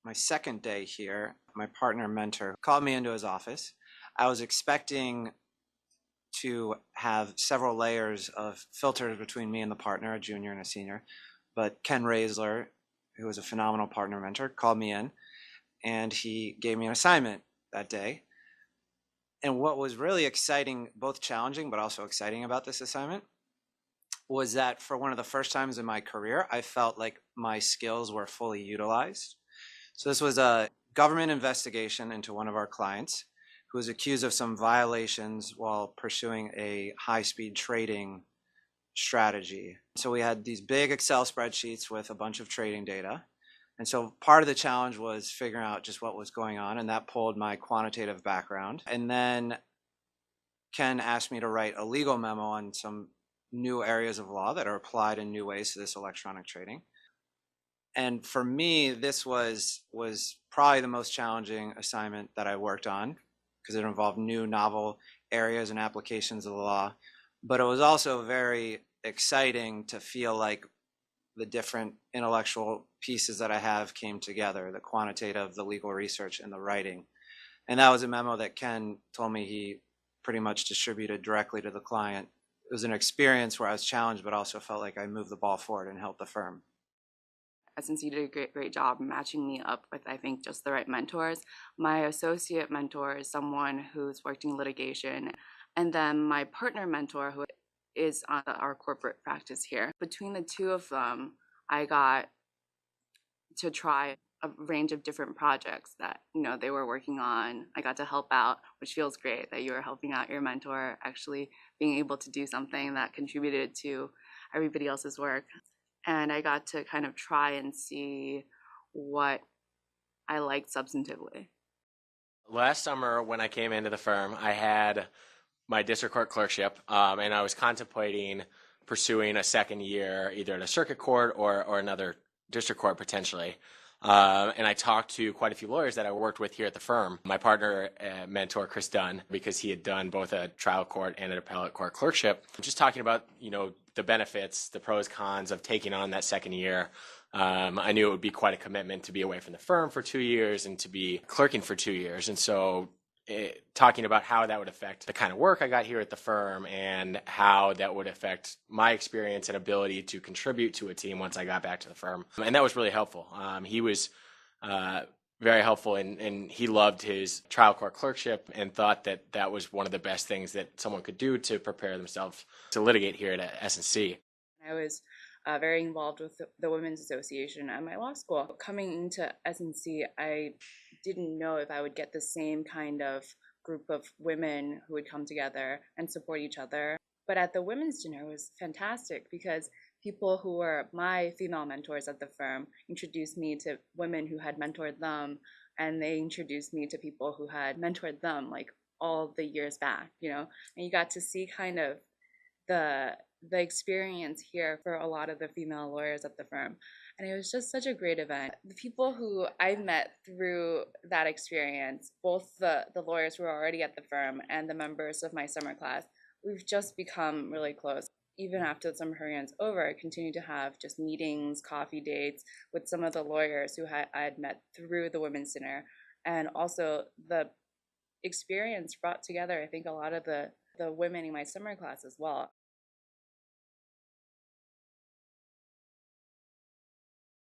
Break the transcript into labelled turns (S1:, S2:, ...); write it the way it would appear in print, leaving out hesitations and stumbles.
S1: my second day here, my partner mentor called me into his office. I was expecting to have several layers of filters between me and the partner, a junior and a senior. But Ken Raisler, who was a phenomenal partner mentor, called me in and he gave me an assignment that day. And what was really exciting, both challenging but also exciting about this assignment, was that for one of the first times in my career, I felt like my skills were fully utilized. So this was a government investigation into one of our clients who was accused of some violations while pursuing a high-speed trading strategy. So we had these big Excel spreadsheets with a bunch of trading data. And so part of the challenge was figuring out just what was going on, and that pulled my quantitative background. And then Ken asked me to write a legal memo on some new areas of law that are applied in new ways to this electronic trading. And for me, this was probably the most challenging assignment that I worked on because it involved new novel areas and applications of the law. But it was also very exciting to feel like the different intellectual pieces that I have came together, the quantitative, the legal research, and the writing. And that was a memo that Ken told me he pretty much distributed directly to the client. It was an experience where I was challenged, but also felt like I moved the ball forward and helped the firm.
S2: SNC did a great job matching me up with, I think, just the right mentors. My associate mentor is someone who's worked in litigation, and then my partner mentor, who is on our corporate practice here. Between the two of them, I got to try a range of different projects that they were working on. I got to help out, which feels great that you were helping out your mentor, actually being able to do something that contributed to everybody else's work. And I got to kind of try and see what I liked substantively.
S3: Last summer, when I came into the firm, I had my district court clerkship, and I was contemplating pursuing a second year, either at a circuit court or another district court potentially. And I talked to quite a few lawyers that I worked with here at the firm. My partner, mentor, Chris Dunn, because he had done both a trial court and an appellate court clerkship, just talking about, the benefits, the pros, cons of taking on that second year. I knew it would be quite a commitment to be away from the firm for 2 years and to be clerking for 2 years. And so talking about how that would affect the kind of work I got here at the firm and how that would affect my experience and ability to contribute to a team once I got back to the firm. And that was really helpful. He was very helpful, and he loved his trial court clerkship and thought that that was one of the best things that someone could do to prepare themselves to litigate here at SNC.
S2: I was very involved with the Women's Association at my law school. Coming into SNC, I didn't know if I would get the same kind of group of women who would come together and support each other. But at the women's dinner, it was fantastic because people who were my female mentors at the firm introduced me to women who had mentored them, and they introduced me to people who had mentored them like all the years back, and you got to see kind of the experience here for a lot of the female lawyers at the firm. And it was just such a great event. The people who I met through that experience, both the lawyers who were already at the firm and the members of my summer class, we've just become really close. Even after the summer hurricane's over, I continue to have just meetings, coffee dates with some of the lawyers who I had met through the Women's Dinner. And also the experience brought together, I think, a lot of the women in my summer class as well.